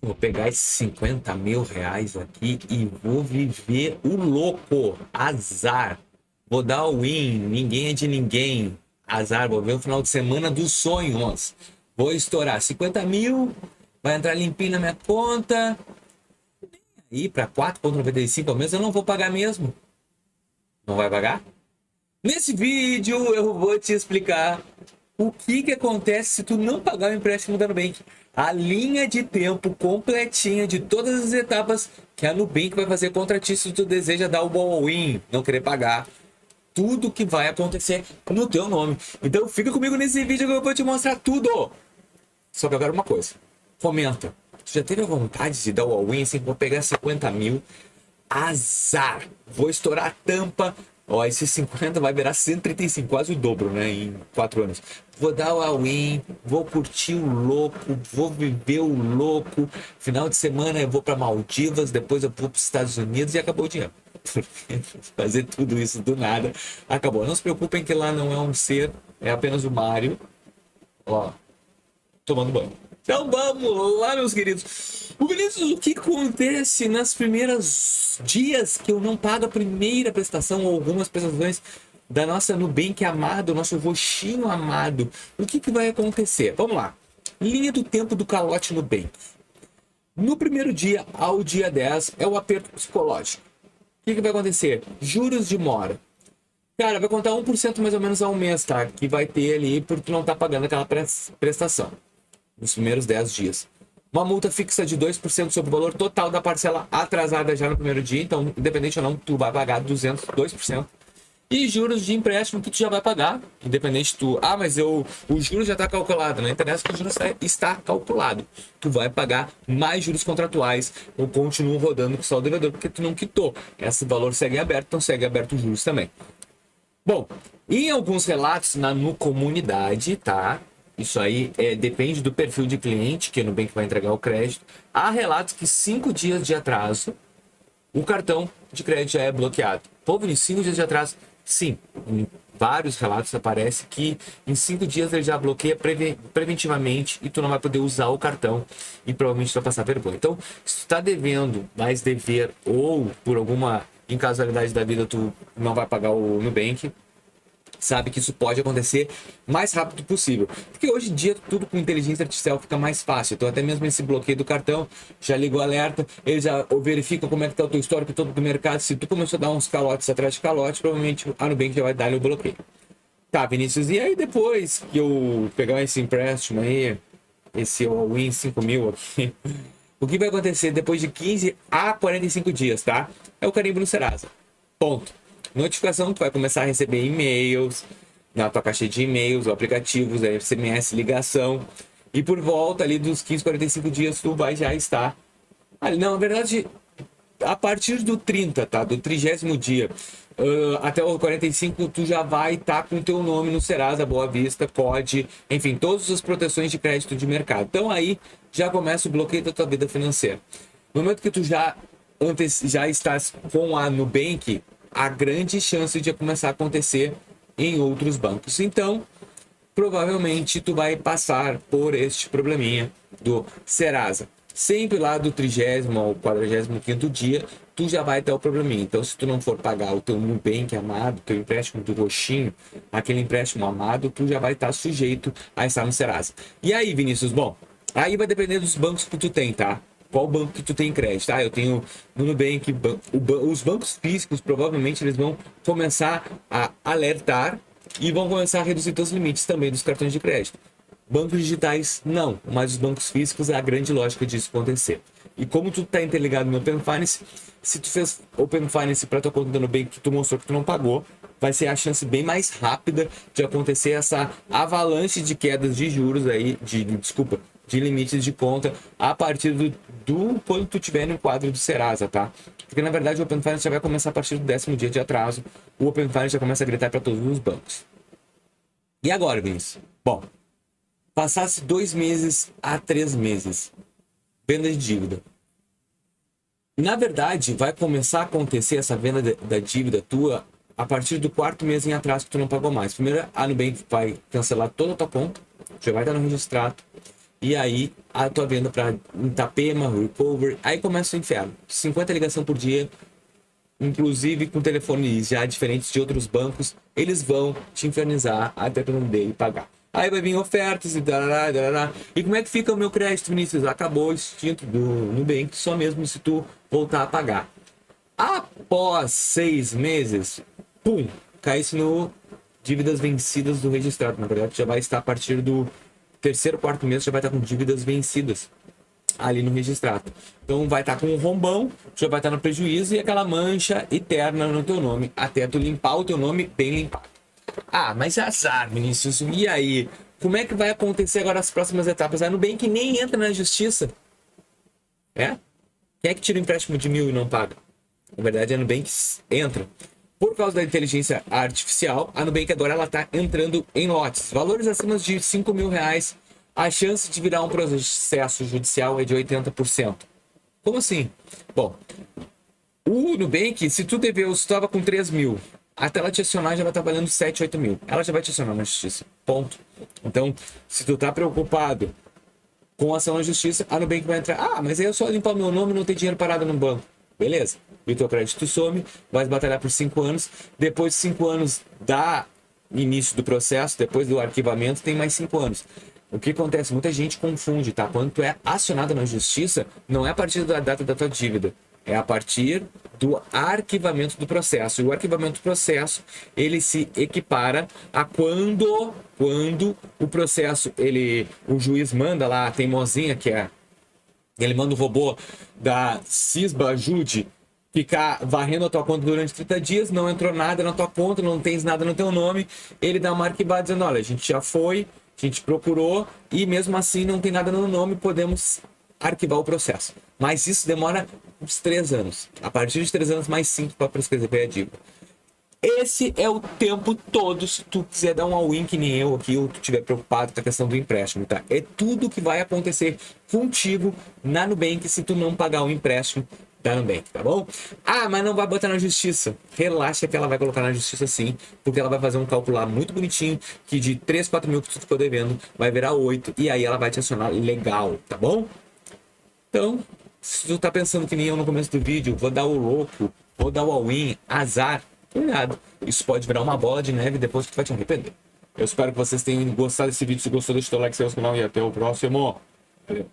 Vou pegar esses 50 mil reais aqui e vou viver o louco. Azar. Vou dar o win. Ninguém é de ninguém. Azar. Vou ver o final de semana dos sonhos. Vou estourar 50 mil. Vai entrar limpinho na minha conta. E para 4,95 ao mês eu não vou pagar mesmo. Não vai pagar? Nesse vídeo eu vou te explicar o que acontece se tu não pagar o empréstimo da Nubank. A linha de tempo completinha de todas as etapas que a Nubank vai fazer contra ti se tu deseja dar o all-in, não querer pagar. Tudo que vai acontecer no teu nome. Então fica comigo nesse vídeo que eu vou te mostrar tudo. Só que agora uma coisa. Comenta. Tu já teve a vontade de dar o all-in assim? Vou pegar 50 mil. Azar. Vou estourar a tampa. Ó, esses 50 vai virar 135, quase o dobro, né? Em 4 anos. Vou dar o all-in, vou curtir o louco, vou viver o louco. Final de semana eu vou para Maldivas, depois eu vou para os Estados Unidos e acabou o dinheiro. Fazer tudo isso do nada, acabou. Não se preocupem que lá não é um ser, é apenas o Mario, ó, tomando banho. Então vamos lá, meus queridos. O Vinícius, o que acontece nas primeiras dias que eu não pago a primeira prestação ou algumas prestações da nossa Nubank amado, nosso roxinho amado? O que vai acontecer? Vamos lá. Linha do tempo do calote Nubank. No primeiro dia ao dia 10 é o aperto psicológico. O que vai acontecer? Juros de mora. Cara, vai contar 1% mais ou menos ao mês, tá? Que vai ter ali por tu não tá pagando aquela prestação nos primeiros 10 dias. Uma multa fixa de 2% sobre o valor total da parcela atrasada já no primeiro dia. Então, independente ou não, tu vai pagar 2%. E juros de empréstimo que tu já vai pagar, independente tu... Ah, mas o juros já está calculado. Na internet que o juros está calculado. Tu vai pagar mais juros contratuais ou continua rodando com o saldo devedor porque tu não quitou. Esse valor segue aberto, então segue aberto os juros também. Bom, em alguns relatos no comunidade, tá? Isso aí depende do perfil de cliente que o Nubank vai entregar o crédito. Há relatos que 5 dias de atraso, o cartão de crédito já é bloqueado. Pô, em 5 dias de atraso, sim. Em vários relatos aparece que em 5 dias ele já bloqueia preventivamente e tu não vai poder usar o cartão e provavelmente tu vai passar vergonha. Então, se tu está devendo mais dever ou por alguma incasualidade da vida tu não vai pagar o Nubank, sabe que isso pode acontecer mais rápido possível. Porque hoje em dia tudo com inteligência artificial fica mais fácil. Então até mesmo esse bloqueio do cartão, já liga o alerta, ele já verifica como é que tá o teu histórico todo do mercado. Se tu começou a dar uns calotes atrás de calote, provavelmente a Nubank já vai dar o bloqueio. Tá, Vinícius, e aí depois que eu pegar esse empréstimo aí, esse all-in 5 mil aqui, o que vai acontecer depois de 15 a 45 dias, tá? É o carimbo no Serasa. Ponto. Notificação, tu vai começar a receber e-mails na tua caixa de e-mails, aplicativos, SMS, ligação. E por volta ali dos 15, 45 dias tu vai já estar ali. Não, na verdade, a partir do 30, tá? Do 30º dia até o 45, tu já vai estar com o teu nome no Serasa, Boa Vista, COD, enfim, todas as proteções de crédito de mercado. Então aí já começa o bloqueio da tua vida financeira. No momento que tu já estás com a Nubank, há grande chance de começar a acontecer em outros bancos. Então, provavelmente tu vai passar por este probleminha do Serasa. Sempre lá do 30º ao 45º dia, tu já vai ter o probleminha. Então, se tu não for pagar o teu Nubank amado, teu empréstimo do roxinho, aquele empréstimo amado, tu já vai estar sujeito a estar no Serasa. E aí, Vinícius? Bom, aí vai depender dos bancos que tu tem, tá? Qual banco que tu tem crédito? Ah, eu tenho no Nubank. Os bancos físicos provavelmente eles vão começar a alertar e vão começar a reduzir os limites também dos cartões de crédito. Bancos digitais, não, mas os bancos físicos é a grande lógica disso acontecer. E como tu tá interligado no Open Finance, se tu fez Open Finance para tua conta no Nubank que tu mostrou que tu não pagou, vai ser a chance bem mais rápida de acontecer essa avalanche de quedas de juros aí, de limites de conta a partir do quando tu tiver no quadro do Serasa, tá? Porque na verdade o Open Finance já vai começar a partir do 10º dia de atraso. O Open Finance já começa a gritar para todos os bancos. E agora, Vinícius? Bom, passasse 2 meses a 3 meses, venda de dívida. Na verdade, vai começar a acontecer essa venda da dívida tua a partir do 4º mês em atraso que tu não pagou mais. Primeiro, a Nubank vai cancelar toda a tua conta, já vai estar no registrado. E aí, a tua venda para Itapema, Recover, aí começa o inferno. 50 ligação por dia, inclusive com telefones já diferentes de outros bancos, eles vão te infernizar até tu não e pagar. Aí vai vir ofertas e darará, darará. E como é que fica o meu crédito, Vinícius? Acabou o extinto do Nubank, só mesmo se tu voltar a pagar. Após 6 meses, pum, cai-se no dívidas vencidas do registrado. Na verdade, já vai estar a partir do terceiro, quarto mês, já vai estar com dívidas vencidas ali no registrado. Então vai estar com um rombão, já vai estar no prejuízo e aquela mancha eterna no teu nome, até tu limpar o teu nome bem limpado. Ah, mas azar, Vinícius. E aí? Como é que vai acontecer agora as próximas etapas? A Nubank nem entra na justiça. É? Quem é que tira o empréstimo de 1.000 e não paga? Na verdade, a Nubank entra. Por causa da inteligência artificial, a Nubank agora ela está entrando em lotes. Valores acima de 5 mil reais, a chance de virar um processo judicial é de 80%. Como assim? Bom, o Nubank, se tu deveu, se tu estava com 3 mil, até ela te acionar já vai estar valendo 7, 8 mil. Ela já vai te acionar na justiça. Ponto. Então, se tu tá preocupado com a ação na justiça, a Nubank vai entrar. Ah, mas aí eu só limpar o meu nome e não ter dinheiro parado no banco. Beleza. E o teu crédito some, vai batalhar por 5 anos. Depois de 5 anos da início do processo, depois do arquivamento, tem mais 5 anos. O que acontece? Muita gente confunde, tá? Quando tu é acionado na justiça, não é a partir da data da tua dívida. É a partir do arquivamento do processo. E o arquivamento do processo, ele se equipara a quando o processo, o juiz manda lá a teimosinha, que é ele manda o robô da Cisba Ajude ficar varrendo a tua conta durante 30 dias, não entrou nada na tua conta, não tens nada no teu nome, ele dá uma arquivada dizendo, olha, a gente já foi, a gente procurou e mesmo assim não tem nada no nome, podemos arquivar o processo. Mas isso demora uns 3 anos. A partir de 3 anos, mais 5 para prescrever a dívida. Esse é o tempo todo, se tu quiser dar um all-in que nem eu aqui, ou tu estiver preocupado com a questão do empréstimo, tá? É tudo que vai acontecer contigo na Nubank se tu não pagar o empréstimo da Nubank, tá bom? Ah, mas não vai botar na justiça. Relaxa que ela vai colocar na justiça sim, porque ela vai fazer um cálculo lá muito bonitinho, que de 3, 4 mil que tu ficou devendo, vai virar 8, e aí ela vai te acionar legal, tá bom? Então, se tu tá pensando que nem eu no começo do vídeo, vou dar o louco, vou dar o all-in, azar, cuidado. Isso pode virar uma bola de neve depois que tu vai te arrepender. Eu espero que vocês tenham gostado desse vídeo. Se gostou, deixa o teu like, se inscreve no canal e até o próximo. Valeu.